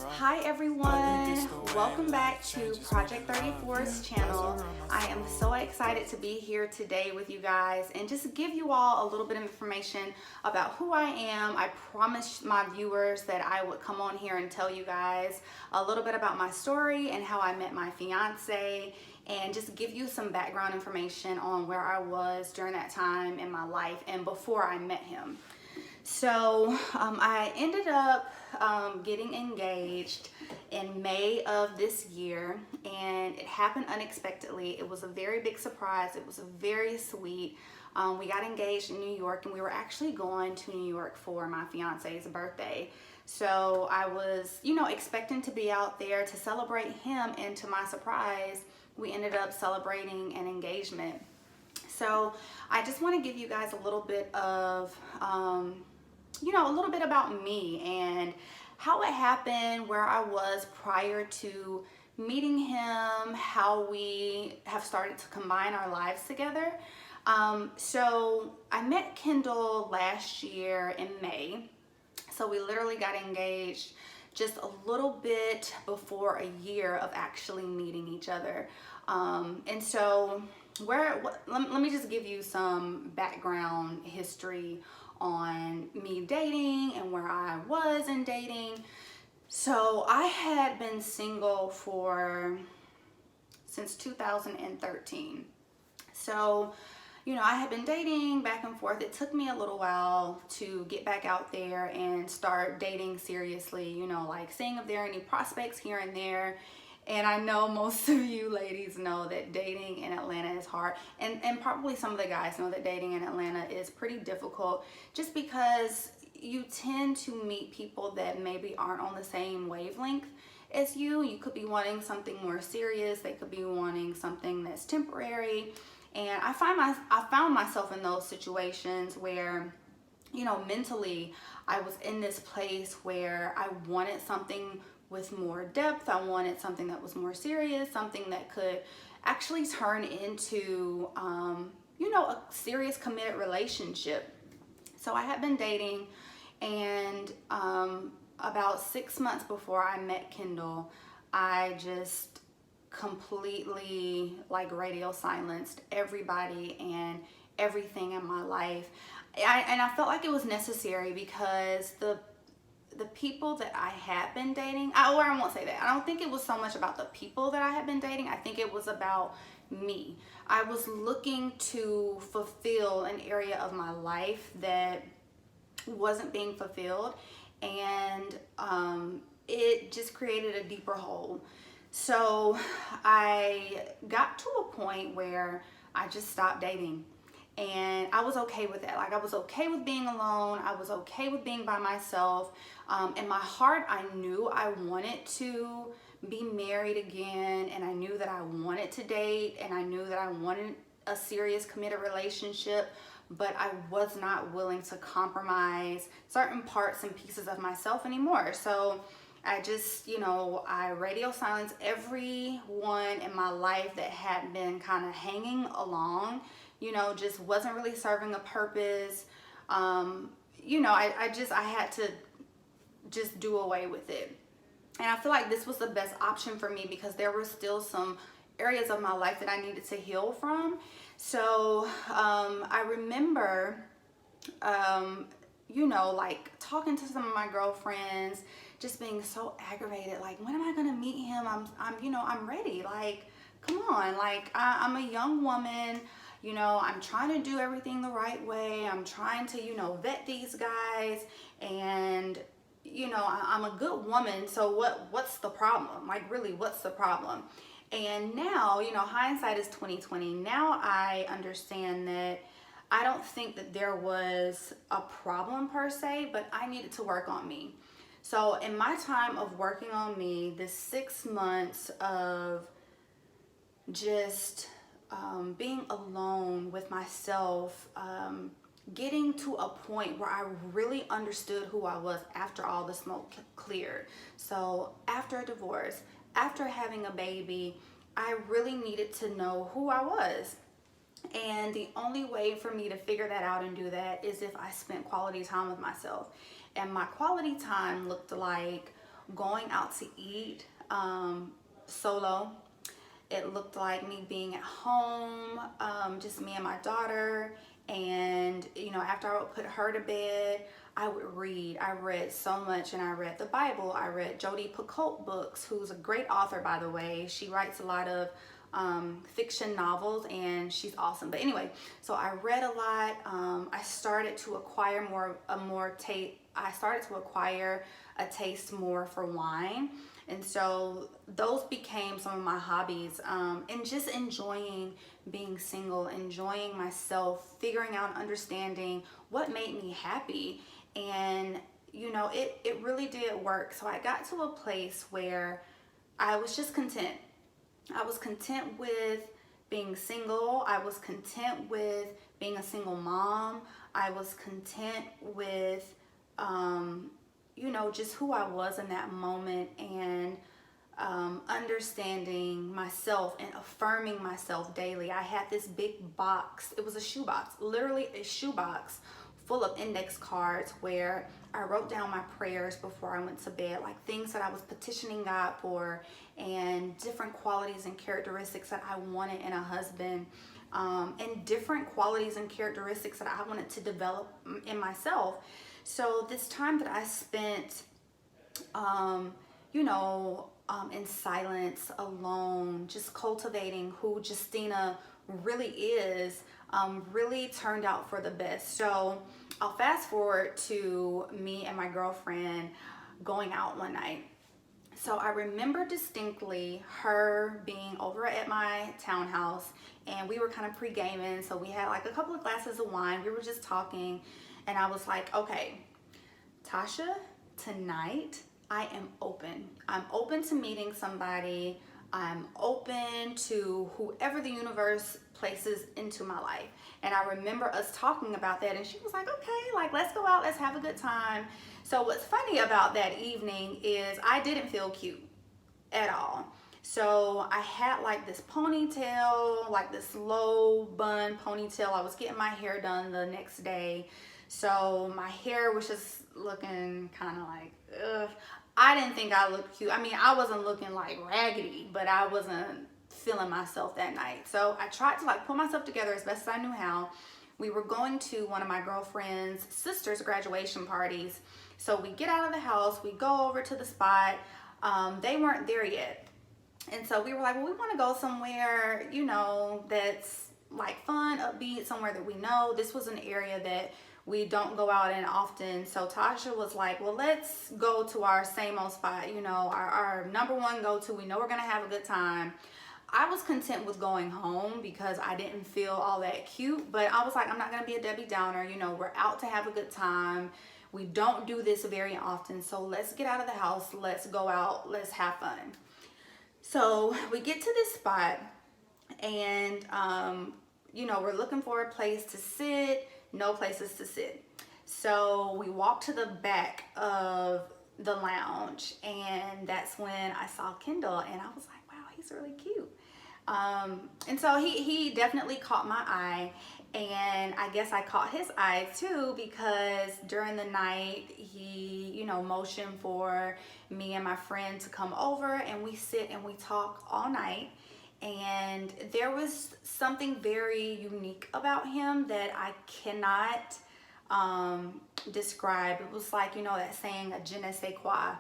Hi everyone, welcome back to Project 34's channel. I am so excited to be here today with you guys and just give you all a little bit of information about who I am. I promised my viewers that I would come on here and tell you guys a little bit about my story and how I met my fiance, and just give you some background information on where I was during that time in my life and before I met him. So I ended up getting engaged in May of this year, and it happened unexpectedly. It was a very big surprise. It was very sweet. We got engaged in New York, and we were actually going to New York for my fiance's birthday. So I was, expecting to be out there to celebrate him, and to my surprise, we ended up celebrating an engagement. So I just want to give you guys a little bit of a little bit about me and how it happened, where I was prior to meeting him, how we have started to combine our lives together. So I met Kendall last year in May. So we literally got engaged just a little bit before a year of actually meeting each other. And so let me just give you some background history on me dating and where I was in dating. So I had been single since 2013. So, I had been dating back and forth. It took me a little while to get back out there and start dating seriously, like seeing if there are any prospects here and there. And I know most of you ladies know that dating in Atlanta is hard. And probably some of the guys know that dating in Atlanta is pretty difficult, just because you tend to meet people that maybe aren't on the same wavelength as you. You could be wanting something more serious. They could be wanting something that's temporary. And I found myself in those situations where, mentally I was in this place where I wanted something with more depth. I wanted something that was more serious, something that could actually turn into, a serious committed relationship. So I had been dating, and about 6 months before I met Kendall, I just completely radio silenced everybody and everything in my life. And I felt like it was necessary, because the people that I had been dating, I won't say that. I don't think it was so much about the people that I had been dating. I think it was about me. I was looking to fulfill an area of my life that wasn't being fulfilled, and it just created a deeper hole. So I got to a point where I just stopped dating. And I was okay with that. I was okay with being alone. I was okay with being by myself. In my heart, I knew I wanted to be married again, and I knew that I wanted to date, and I knew that I wanted a serious committed relationship, but I was not willing to compromise certain parts and pieces of myself anymore. So I just, I radio silenced everyone in my life that had been kind of hanging along, just wasn't really serving a purpose. I had to just do away with it. And I feel like this was the best option for me, because there were still some areas of my life that I needed to heal from. So I remember, talking to some of my girlfriends, just being so aggravated. Like, when am I gonna meet him? I'm ready. Like, come on. Like, I'm a young woman. I'm trying to do everything the right way. I'm trying to, vet these guys, and I'm a good woman. So what's the problem? Like, really, what's the problem? And now, hindsight is 2020. Now I understand that I don't think that there was a problem per se, but I needed to work on me. So in my time of working on me, this 6 months of just being alone with myself, getting to a point where I really understood who I was after all the smoke cleared. So after a divorce, after having a baby, I really needed to know who I was. And the only way for me to figure that out and do that is if I spent quality time with myself. And my quality time looked like going out to eat solo. It looked like me being at home, just me and my daughter. And, you know, after I would put her to bed, I would read. I read so much, and I read the Bible. I read Jodi Picoult books, who's a great author, by the way. She writes a lot of fiction novels, and she's awesome. But anyway, so I read a lot. I started to acquire I started to acquire a taste more for wine. And so those became some of my hobbies, and just enjoying being single, enjoying myself, figuring out, understanding what made me happy. And, you know, it really did work. So I got to a place where I was just content. I was content with being single. I was content with being a single mom. I was content with, you know, just who I was in that moment, and understanding myself and affirming myself daily. I had this big box. It was a shoebox, literally a shoebox full of index cards where I wrote down my prayers before I went to bed, like things that I was petitioning God for, and different qualities and characteristics that I wanted in a husband, and different qualities and characteristics that I wanted to develop in myself. So this time that I spent, you know, in silence, alone, just cultivating who Justina really is, really turned out for the best. So I'll fast forward to me and my girlfriend going out one night. So I remember distinctly her being over at my townhouse, and we were kind of pre-gaming. So we had like a couple of glasses of wine. We were just talking, and I was like, okay, Tasha, tonight I am open. I'm open to meeting somebody. I'm open to whoever the universe places into my life. And I remember us talking about that, and she was like, okay, like, let's go out, let's have a good time. So what's funny about that evening is I didn't feel cute at all. So I had like this ponytail, like this low bun ponytail. I was getting my hair done the next day. So my hair was just looking kind of like, ugh. I didn't think I looked cute. I mean, I wasn't looking like raggedy, but I wasn't feeling myself that night. So I tried to like put myself together as best as I knew how. We were going to one of my girlfriend's sister's graduation parties. So we get out of the house, we go over to the spot. They weren't there yet. And so we were like, well, we want to go somewhere, you know, that's like fun, upbeat, somewhere that we know. This was an area that we don't go out in often. So Tasha was like, well, let's go to our same old spot, you know, our number one go-to. We know we're gonna have a good time. I was content with going home because I didn't feel all that cute, but I was like, I'm not gonna be a Debbie Downer. You know, we're out to have a good time. We don't do this very often, so let's get out of the house, let's go out, let's have fun. So we get to this spot, and you know, we're looking for a place to sit. No places to sit. So we walked to the back of the lounge, and that's when I saw Kendall, and I was like, wow, he's really cute. And so he definitely caught my eye, and I guess I caught his eye too, because during the night he, you know, motioned for me and my friend to come over, and we sit and we talk all night. And there was something very unique about him that I cannot describe. It was like, you know, that saying, a je ne sais quoi.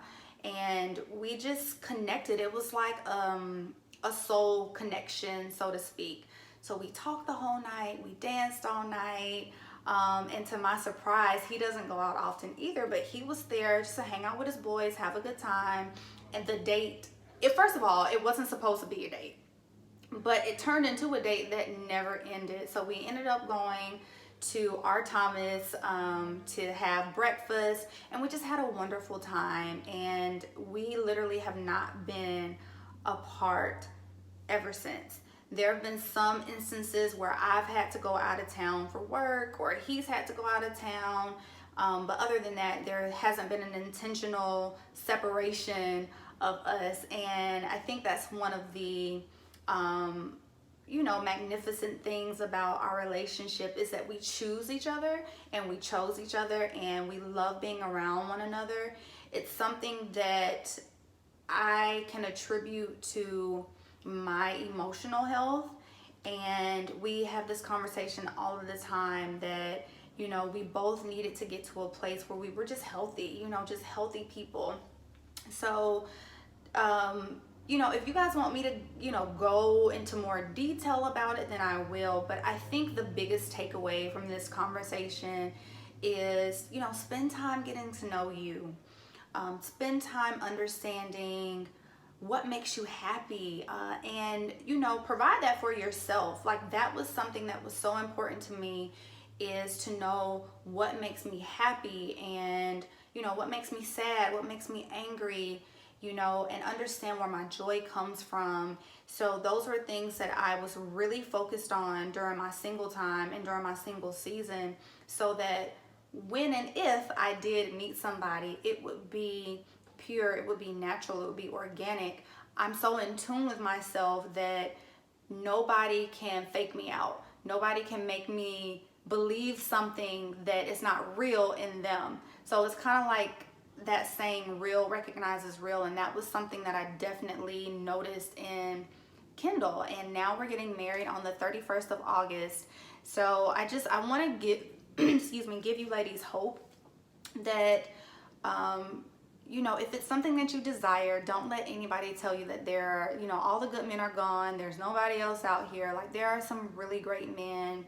And we just connected. It was like a soul connection, so to speak. So we talked the whole night. We danced all night. And to my surprise, he doesn't go out often either, but he was there just to hang out with his boys, have a good time. And the date, first of all, it wasn't supposed to be a date. But it turned into a date that never ended. So we ended up going to our Thomas to have breakfast, and we just had a wonderful time. And we literally have not been apart ever since. There have been some instances where I've had to go out of town for work, or he's had to go out of town. But other than that, there hasn't been an intentional separation of us. And I think that's one of the magnificent things about our relationship is that we choose each other, and we chose each other, and we love being around one another. It's something that I can attribute to my emotional health. And we have this conversation all of the time that, we both needed to get to a place where we were just healthy, just healthy people. So, if you guys want me to, go into more detail about it, then I will. But I think the biggest takeaway from this conversation is, spend time getting to know you. Spend time understanding what makes you happy, and provide that for yourself. Like, that was something that was so important to me, is to know what makes me happy, and what makes me sad, what makes me angry, and understand where my joy comes from. So those were things that I was really focused on during my single time and during my single season, so that when and if I did meet somebody, it would be pure, it would be natural, it would be organic. I'm so in tune with myself that nobody can fake me out. Nobody can make me believe something that is not real in them. So it's kind of like that saying, real recognizes real. And that was something that I definitely noticed in Kendall. And now we're getting married on the 31st of August. So I want to give, give you ladies hope that, if it's something that you desire, don't let anybody tell you that all the good men are gone. There's nobody else out here. Like, there are some really great men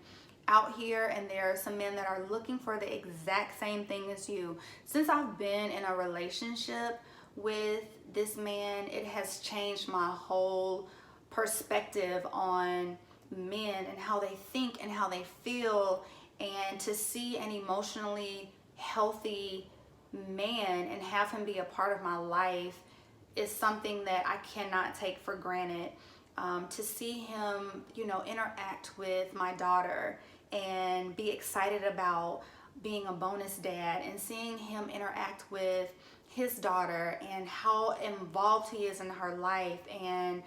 out here, and there are some men that are looking for the exact same thing as you. Since I've been in a relationship with this man, it has changed my whole perspective on men and how they think and how they feel. And to see an emotionally healthy man and have him be a part of my life is something that I cannot take for granted. To see him, interact with my daughter and be excited about being a bonus dad, and seeing him interact with his daughter and how involved he is in her life, and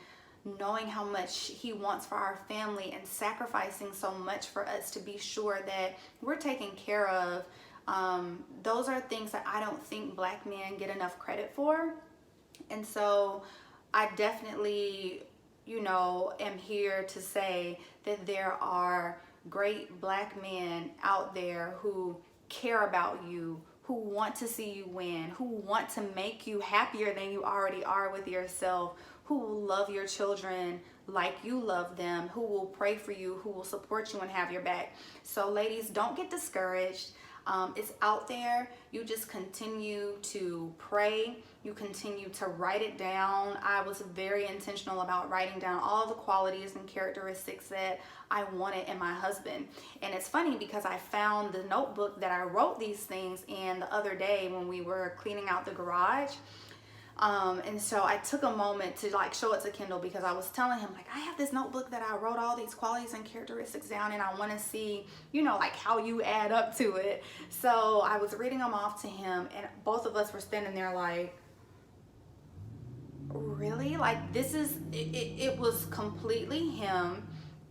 knowing how much he wants for our family, and sacrificing so much for us to be sure that we're taken care of. Those are things that I don't think Black men get enough credit for. And so I definitely, am here to say that there are great Black men out there who care about you, who want to see you win, who want to make you happier than you already are with yourself, who will love your children like you love them, who will pray for you, who will support you and have your back. So ladies, don't get discouraged. It's out there. You just continue to pray. You continue to write it down. I was very intentional about writing down all the qualities and characteristics that I wanted in my husband. And it's funny because I found the notebook that I wrote these things in the other day when we were cleaning out the garage. And so I took a moment to show it to Kendall, because I was telling him, I have this notebook that I wrote all these qualities and characteristics down, and I want to see, how you add up to it. So I was reading them off to him, and both of us were standing there really? This is, it was completely him,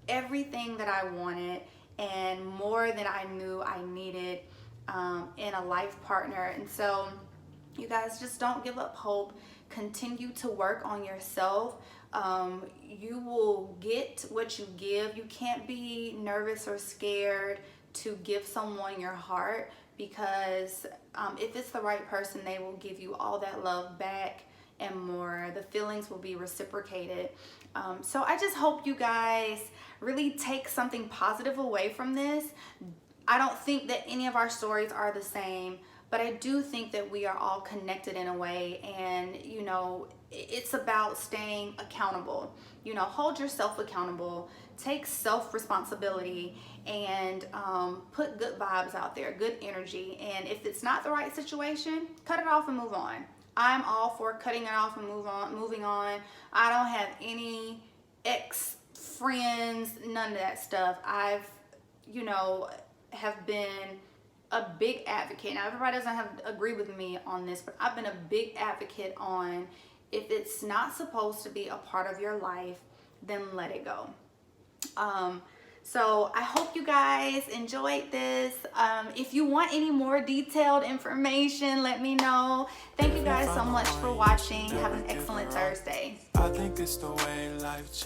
everything that I wanted, and more than I knew I needed in a life partner. And so you guys, just don't give up hope. Continue to work on yourself. You will get what you give. You can't be nervous or scared to give someone your heart, because if it's the right person, they will give you all that love back and more. The feelings will be reciprocated. So I just hope you guys really take something positive away from this. I don't think that any of our stories are the same, but I do think that we are all connected in a way. And, it's about staying accountable. Hold yourself accountable, take self-responsibility, and put good vibes out there, good energy. And if it's not the right situation, cut it off and move on. I'm all for cutting it off and moving on. I don't have any ex-friends, none of that stuff. I've, have been a big advocate. Now, everybody doesn't have to agree with me on this, but I've been a big advocate on, if it's not supposed to be a part of your life, then let it go. So I hope you guys enjoyed this. If you want any more detailed information, let me know. Thank you guys so much for watching. Have an excellent Thursday. I think it's the way life changes.